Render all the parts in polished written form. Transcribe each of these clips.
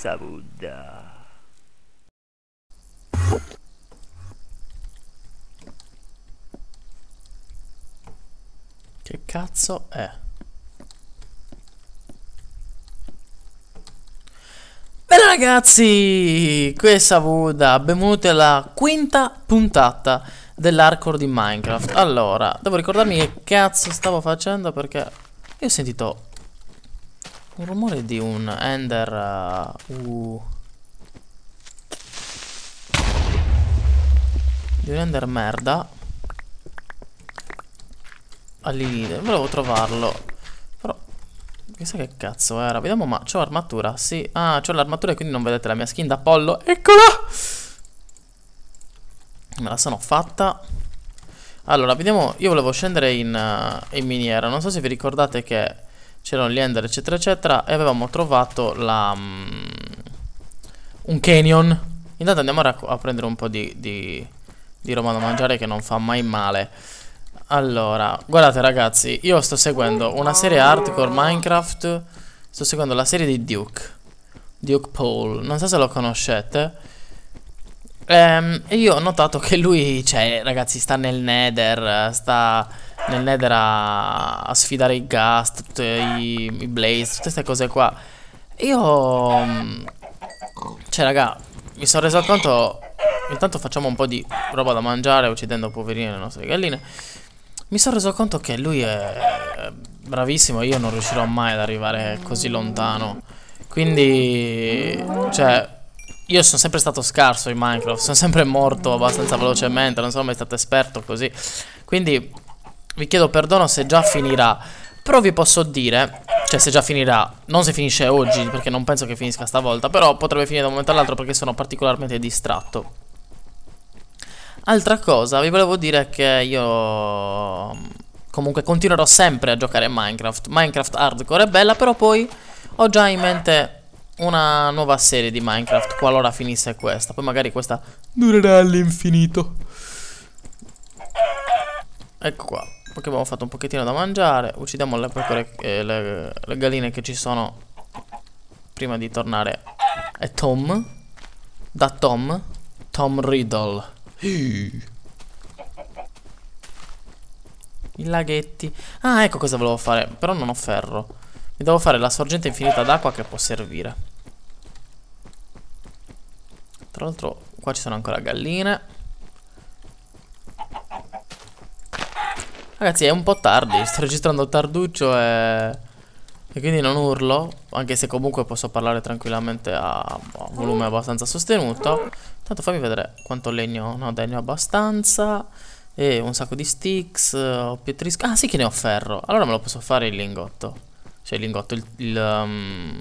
Pizza Buddha. Che cazzo è? Bene ragazzi, qui è Savuda, benvenuti alla quinta puntata dell'hardcore di Minecraft. Allora, devo ricordarmi che cazzo stavo facendo perché io ho sentito un rumore di un Ender di un Ender merda all'inizio, volevo trovarlo. Però chissà che cazzo era. Vediamo, ma c'ho armatura? Sì. Ah, c'ho l'armatura e quindi non vedete la mia skin da pollo. Eccola! Me la sono fatta. Allora, vediamo. Io volevo scendere in miniera. Non so se vi ricordate che c'erano gli ender eccetera eccetera e avevamo trovato un canyon. Intanto andiamo a prendere un po' di roba da mangiare che non fa mai male. Allora, guardate ragazzi, io sto seguendo una serie hardcore Minecraft. Sto seguendo la serie di Duke Paul, non so se lo conoscete. E io ho notato che lui, cioè, ragazzi, sta nel Nether. Sta nel Nether a sfidare i ghast, tutti i blaze, tutte queste cose qua. Io cioè, raga, mi sono reso conto. Intanto facciamo un po' di roba da mangiare, uccidendo poverine le nostre galline. Mi sono reso conto che lui è bravissimo. Io non riuscirò mai ad arrivare così lontano. Quindi, cioè, io sono sempre stato scarso in Minecraft. Sono sempre morto abbastanza velocemente. Non sono mai stato esperto così. Quindi vi chiedo perdono se già finirà. Però vi posso dire, cioè se già finirà, non se finisce oggi, perché non penso che finisca stavolta. Però potrebbe finire da un momento all'altro perché sono particolarmente distratto. Altra cosa, vi volevo dire che io comunque continuerò sempre a giocare a Minecraft. Minecraft Hardcore è bella, però poi ho già in mente una nuova serie di Minecraft qualora finisse questa. Poi magari questa durerà all'infinito. Ecco qua, perché abbiamo fatto un pochettino da mangiare. Uccidiamo le pecore, le galline che ci sono prima di tornare. E Tom, da Tom Riddle. I laghetti. Ah, ecco cosa volevo fare. Però non ho ferro. Mi devo fare la sorgente infinita d'acqua che può servire. Tra l'altro qua ci sono ancora galline. Ragazzi, è un po' tardi. Sto registrando tarduccio e quindi non urlo. Anche se comunque posso parlare tranquillamente a volume abbastanza sostenuto. Tanto fammi vedere quanto legno. No, legno abbastanza. E un sacco di sticks. Ho pietrisco. Ah, sì che ne ho ferro. Allora me lo posso fare il lingotto. Cioè il lingotto, il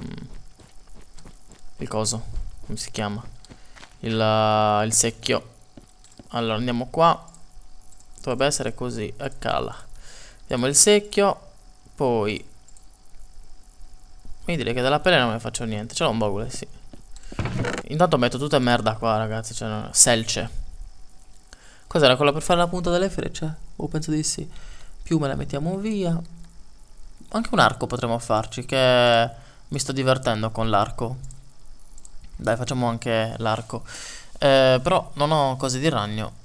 coso. Come si chiama? Il secchio. Allora andiamo qua. Dovrebbe essere così. E cala. Vediamo il secchio. Poi quindi direi che della pelle non ne faccio niente. Ce l'ho un baule, sì. Intanto metto tutta merda qua, ragazzi. Cioè, selce. Cos'era quella per fare la punta delle frecce? Oh, penso di sì. Piume la mettiamo via. Anche un arco potremmo farci, che mi sto divertendo con l'arco. Dai, facciamo anche l'arco. Però non ho cose di ragno.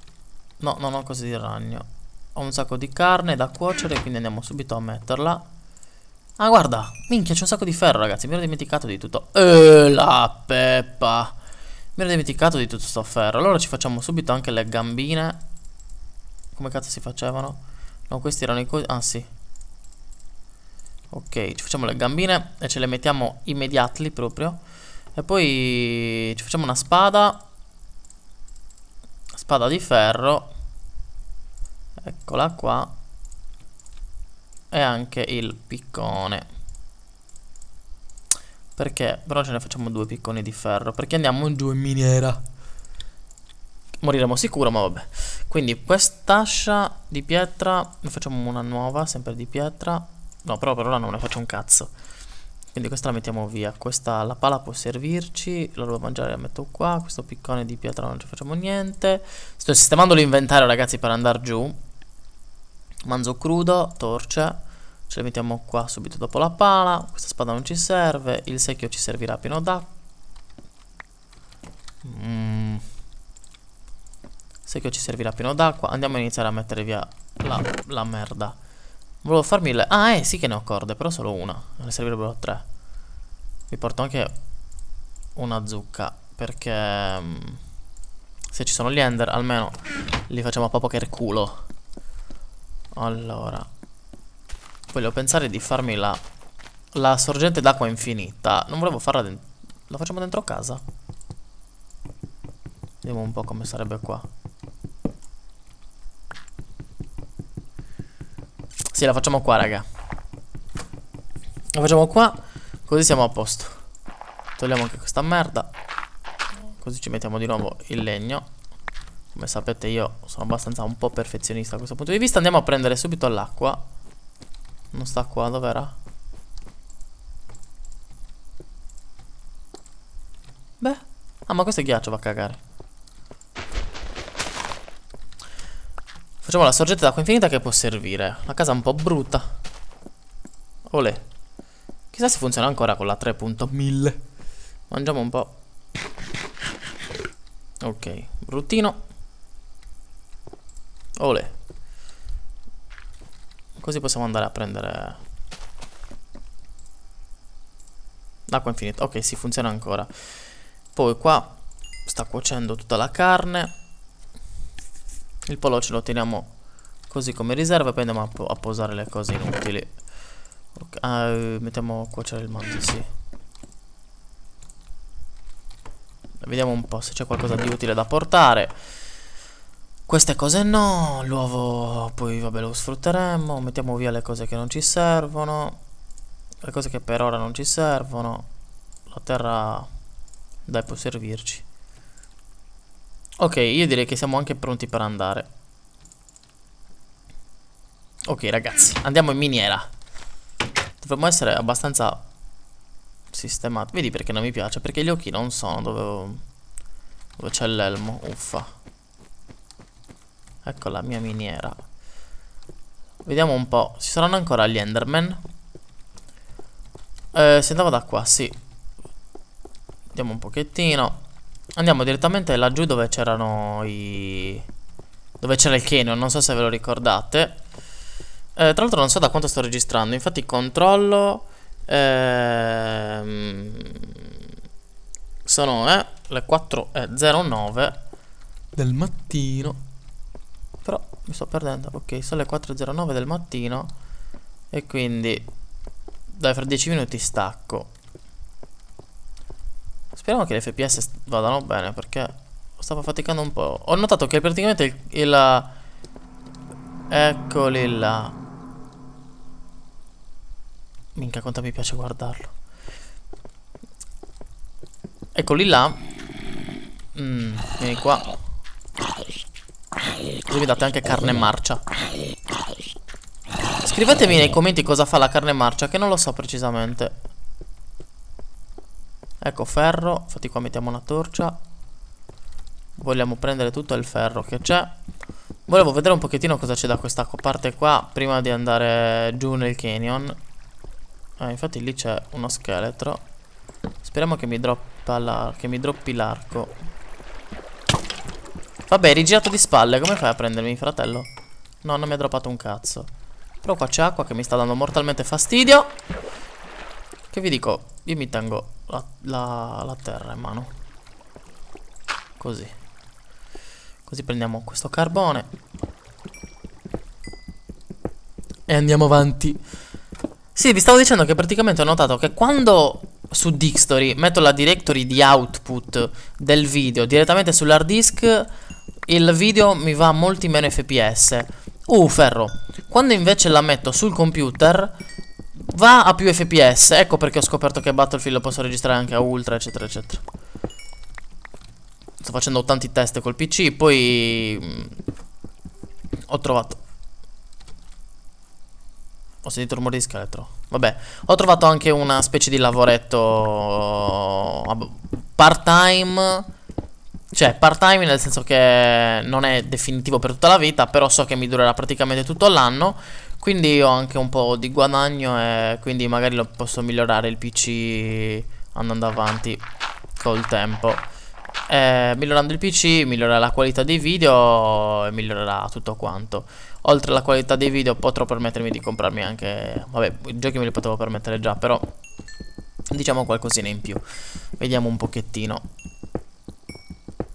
No, non ho cose di ragno. Ho un sacco di carne da cuocere, quindi andiamo subito a metterla. Ah, guarda, minchia, c'è un sacco di ferro, ragazzi. Mi ero dimenticato di tutto. La peppa. Mi ero dimenticato di tutto sto ferro. Allora ci facciamo subito anche le gambine. Come cazzo si facevano? No, questi erano i cosi. Ah, sì. Ok, ci facciamo le gambine e ce le mettiamo immediately proprio. E poi ci facciamo una spada. Spada di ferro. Eccola qua. E anche il piccone. Perché? Però ce ne facciamo due picconi di ferro. Perché andiamo giù in miniera. Moriremo sicuro, ma vabbè. Quindi quest'ascia di pietra ne facciamo una nuova, sempre di pietra. No, però per ora non ne faccio un cazzo. Quindi questa la mettiamo via. Questa, la pala può servirci. La roba da mangiare la metto qua. Questo piccone di pietra non ci facciamo niente. Sto sistemando l'inventario, ragazzi, per andare giù. Manzo crudo, torce. Ce le mettiamo qua subito dopo la pala. Questa spada non ci serve. Il secchio ci servirà pieno d'acqua. Sai che ci servirà pieno d'acqua. Andiamo a iniziare a mettere via la merda. Volevo farmi le... Ah, sì che ne ho corde, però solo una. Ne servirebbero 3. Vi porto anche una zucca, perché se ci sono gli ender, almeno li facciamo proprio che il culo. Allora, voglio pensare di farmi la sorgente d'acqua infinita. Non volevo farla dentro. La facciamo dentro casa? Vediamo un po' come sarebbe qua. Sì, la facciamo qua, raga. La facciamo qua, così siamo a posto. Togliamo anche questa merda. Così ci mettiamo di nuovo il legno. Come sapete io sono abbastanza un po' perfezionista da questo punto di vista. Andiamo a prendere subito l'acqua. Non sta qua, dov'era? Beh. Ah, ma questo è ghiaccio, va a cagare. Facciamo la sorgente d'acqua infinita che può servire. La casa è un po' brutta. Olè. Chissà se funziona ancora con la 3.1000. Mangiamo un po'. Ok, bruttino. Olè. Così possiamo andare a prendere l'acqua infinita. Ok, sì, funziona ancora. Poi qua sta cuocendo tutta la carne. Il pollo ce lo teniamo così come riserva. E poi andiamo a posare le cose inutili. Okay. Mettiamo a cuocere il manzo, sì. Vediamo un po' se c'è qualcosa di utile da portare. Queste cose no. L'uovo poi vabbè lo sfrutteremo. Mettiamo via le cose che non ci servono. Le cose che per ora non ci servono. La terra dai può servirci. Ok, io direi che siamo anche pronti per andare. Ok ragazzi, andiamo in miniera. Dovremmo essere abbastanza sistemati. Vedi perché non mi piace? Perché gli occhi non sono dove c'è l'elmo. Uffa. Ecco la mia miniera. Vediamo un po'. Ci saranno ancora gli enderman? Si andava da qua, sì. Vediamo un pochettino. Andiamo direttamente laggiù dove c'erano dove c'era il canyon. Non so se ve lo ricordate. Tra l'altro non so da quanto sto registrando. Infatti controllo. Sono le 4:09 del mattino. Però mi sto perdendo. Ok, sono le 4:09 del mattino. E quindi dai, fra 10 minuti stacco. Speriamo che le FPS vadano bene, perché stavo faticando un po'. Ho notato che praticamente eccoli là. Minchia quanto mi piace guardarlo. Eccoli là. Vieni qua. Così mi date anche carne marcia. Scrivetemi nei commenti cosa fa la carne marcia, che non lo so precisamente. Ecco ferro. Infatti qua mettiamo una torcia. Vogliamo prendere tutto il ferro che c'è. Volevo vedere un pochettino cosa c'è da questa parte qua prima di andare giù nel canyon. Infatti lì c'è uno scheletro. Speriamo che mi droppi l'arco. Vabbè, rigirato di spalle. Come fai a prendermi, fratello? No, non mi ha droppato un cazzo. Però qua c'è acqua che mi sta dando mortalmente fastidio. Che vi dico? Io mi tengo la terra in mano. Così. Così prendiamo questo carbone e andiamo avanti. Sì, vi stavo dicendo che praticamente ho notato che quando su Dixtory metto la directory di output del video direttamente sull'hard disk, il video mi va a molti meno fps. Ferro. Quando invece la metto sul computer va a più fps. Ecco perché ho scoperto che Battlefield lo posso registrare anche a ultra, eccetera eccetera. Sto facendo tanti test col PC. Poi ho sentito rumore di scheletro. Vabbè, ho trovato anche una specie di lavoretto part time. Cioè part time nel senso che non è definitivo per tutta la vita, però so che mi durerà praticamente tutto l'anno. Quindi ho anche un po' di guadagno e quindi magari posso migliorare il PC andando avanti col tempo. migliorando il PC, migliorerà la qualità dei video e migliorerà tutto quanto. Oltre alla qualità dei video potrò permettermi di comprarmi anche... Vabbè, i giochi me li potevo permettere già, però diciamo qualcosina in più. Vediamo un pochettino.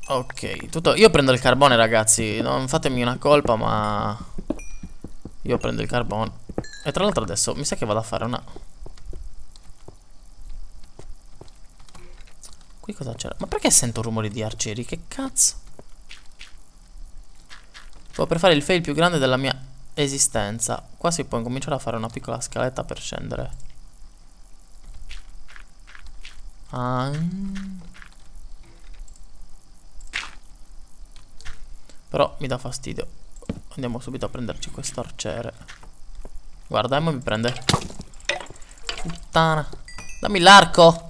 Ok, tutto... Io prendo il carbone, ragazzi. Non fatemi una colpa, ma... Io prendo il carbone. E tra l'altro adesso mi sa che vado a fare una... Qui cosa c'era? Ma perché sento rumori di arcieri? Che cazzo? Stavo per fare il fail più grande della mia esistenza. Qua si può incominciare a fare una piccola scaletta per scendere. Però mi dà fastidio. Andiamo subito a prenderci questo arciere. Guarda, mi prende. Puttana. Dammi l'arco.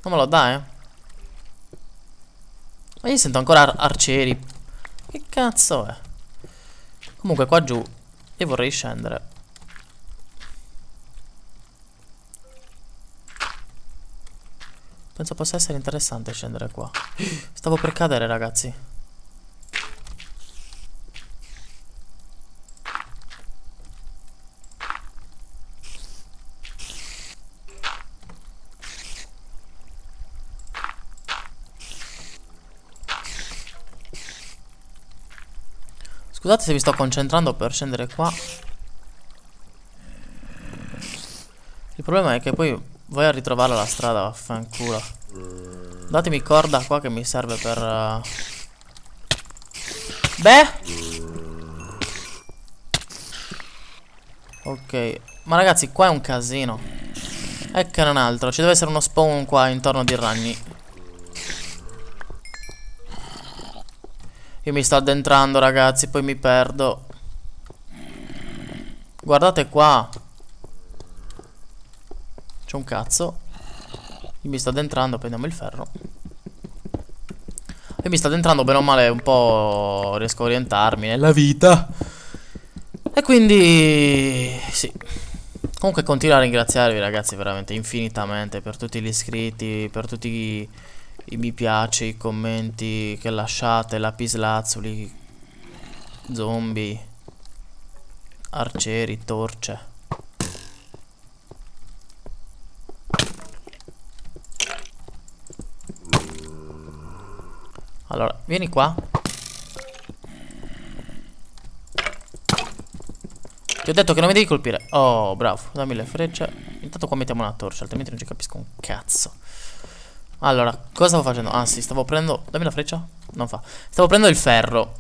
Non me lo dai? Ma io sento ancora arcieri. Che cazzo è? Comunque qua giù io vorrei scendere. Penso possa essere interessante scendere qua. Stavo per cadere, ragazzi. Scusate se vi sto concentrando per scendere qua. Il problema è che poi voy a ritrovare la strada, vaffanculo. Datemi corda qua che mi serve per... Beh! Ok. Ma ragazzi, qua è un casino. E che non altro. Ci deve essere uno spawn qua intorno di ragni. Io mi sto addentrando, ragazzi, poi mi perdo. Guardate qua. C'è un cazzo. Io mi sto addentrando, prendiamo il ferro. Io mi sto addentrando, bene o male, un po' riesco a orientarmi nella vita. E quindi... sì. Comunque continuo a ringraziarvi, ragazzi, veramente infinitamente per tutti gli iscritti, per tutti i mi piace, i commenti che lasciate, lapislazzuli, zombie, arcieri, torce. Allora, vieni qua. Ti ho detto che non mi devi colpire. Oh, bravo, dammi le frecce. Intanto qua mettiamo una torcia, altrimenti non ci capisco un cazzo. Allora, cosa stavo facendo? Ah sì, stavo prendendo... Dammi la freccia? Non fa. Stavo prendendo il ferro.